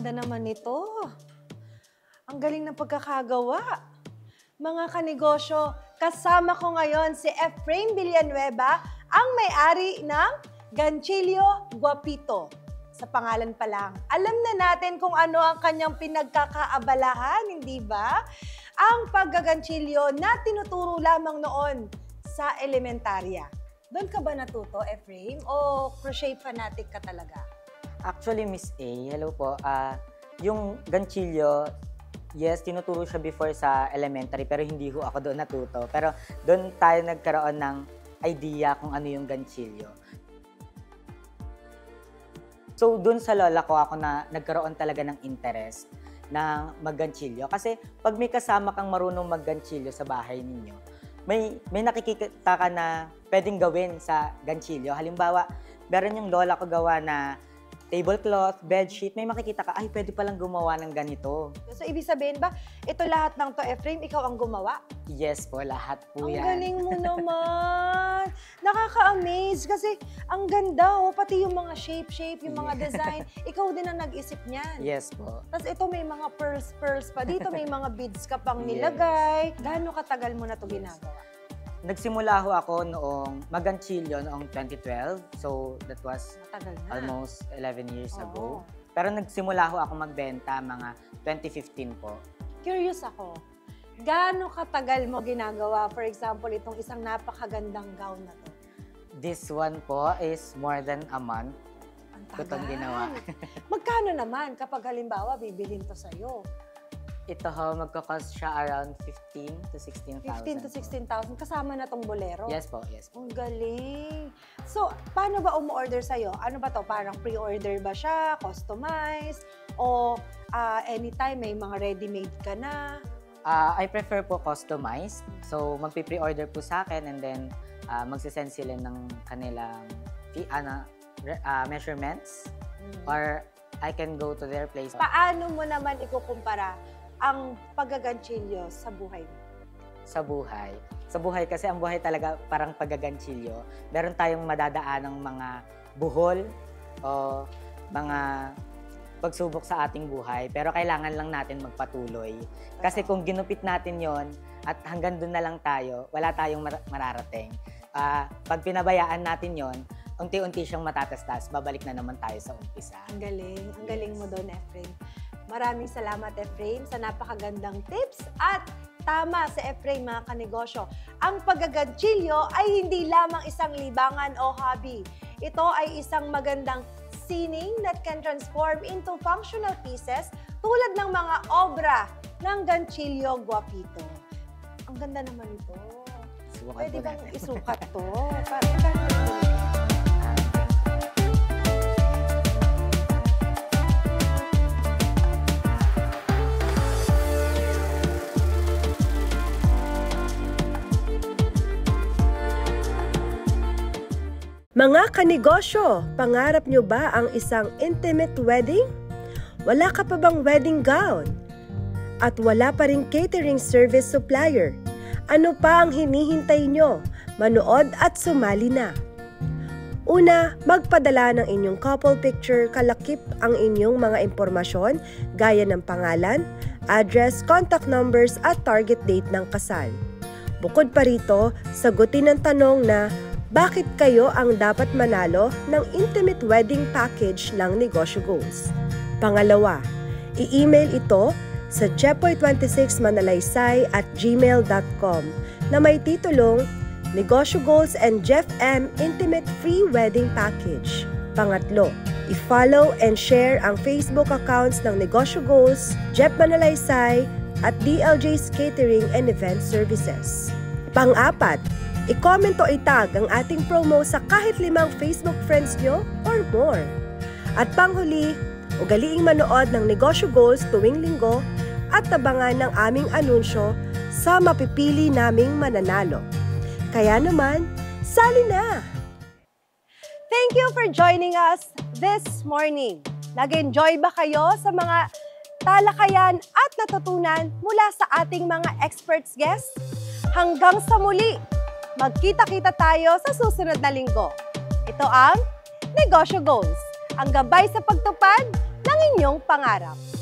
ganda naman nito. Ang galing ng pagkakagawa. Mga kanegosyo, kasama ko ngayon si Efrain Villanueva, ang may-ari ng Ganchillo Guapito. Sa pangalan pa lang, alam na natin kung ano ang kanyang pinagkakaabalahan, hindi ba? Ang paggaganchilyo na tinuturo lamang noon sa elementarya. Doon ka ba natuto, Efrain? O crochet fanatic ka talaga? Actually, Miss A, hello po. Yung ganchilyo, yes, tinuturo siya before sa elementary pero hindi ho ako doon natuto. Pero doon tayo nagkaroon ng idea kung ano yung ganchilyo. So doon sa lola ko ako na nagkaroon talaga ng interest ng magganchilyo. Kasi pag may kasama kang marunong magganchilyo sa bahay ninyo, may nakikita ka na pwedeng gawin sa ganchilyo. Halimbawa, meron yung lola ko gawa na tablecloth, bedsheet, may makikita ka, ay, pwede palang gumawa ng ganito. So, ibig sabihin ba, ito lahat ng to, Efrain, ikaw ang gumawa? Yes po, lahat po yan. Ang galing mo naman! Nakaka-amaze kasi ang ganda, oh, pati yung mga shape, yung mga design. Ikaw din ang nag-isip niyan. Yes po. Tapos ito may mga pearls pa. Dito may mga beads ka pang nilagay. Gaano katagal mo na ito ginagawa? Nagsimula ho ako noong magganchilyo noong 2012. So, that was almost 11 years ago. Pero nagsimula ho ako magbenta mga 2015 po. Curious ako, gaano katagal mo ginagawa? For example, itong isang napakagandang gown na to. This one po is more than a month. Ang tagal. Itong ginawa. Magkano naman kapag halimbawa bibilhin to sa'yo? Ito ho, magkakos siya around 15,000 to 16,000. 15,000 to 16,000. Kasama na tong bolero? Yes po, yes po. Ang galing. So, paano ba umu-order sa'yo? Ano ba to? Parang pre-order ba siya? Customized? O anytime may mga ready-made ka na? I prefer po customized. So, magpi-pre-order po sa akin and then magsisend sila ng kanilang measurements or I can go to their place. Paano mo naman ikukumpara ang paggaganchilyo sa buhay mo? Sa buhay. Sa buhay kasi ang buhay talaga parang paggaganchilyo. Meron tayong madadaan ng mga buhol o mga pagsubok sa ating buhay. Pero kailangan lang natin magpatuloy. Kasi kung ginupit natin yon at hanggang doon na lang tayo, wala tayong mararating. Pag pinabayaan natin yon, unti-unti siyang matatastas, babalik na naman tayo sa umpisa. Ang galing. Ang galing mo doon, Efrain. Maraming salamat, Efrain, sa napakagandang tips at tama sa Efrain, mga kanegosyo. Ang paggaganchilyo ay hindi lamang isang libangan o hobby. Ito ay isang magandang sining that can transform into functional pieces tulad ng mga obra ng Ganchillo Guapito. Ang ganda naman ito. Pwede bang isukat to? Mga kanegosyo, pangarap nyo ba ang isang intimate wedding? Wala ka pa bang wedding gown? At wala pa ring catering service supplier? Ano pa ang hinihintay nyo? Manood at sumali na! Una, magpadala ng inyong couple picture, kalakip ang inyong mga impormasyon gaya ng pangalan, address, contact numbers at target date ng kasal. Bukod pa rito, sagutin ang tanong na bakit kayo ang dapat manalo ng intimate wedding package ng Negosyo Goals? Pangalawa, i-email ito sa jepoy26manalaysay@gmail.com na may titulong Negosyo Goals and Jeff M Intimate Free Wedding Package. Pangatlo, i-follow and share ang Facebook accounts ng Negosyo Goals, Jeff Manalaysay at DLJ's Catering and Event Services. Pang-apat, i-comment o itag ang ating promo sa kahit 5 Facebook friends nyo or more. At panghuli, ugaliing manood ng Negosyo Goals tuwing linggo at tabangan ng aming anunsyo sa mapipili naming mananalo. Kaya naman, sali na! Thank you for joining us this morning. Nag-enjoy ba kayo sa mga talakayan at natutunan mula sa ating mga experts guests? Hanggang sa muli! Magkita-kita tayo sa susunod na linggo. Ito ang Negosyo Goals, ang gabay sa pagtupad ng inyong pangarap.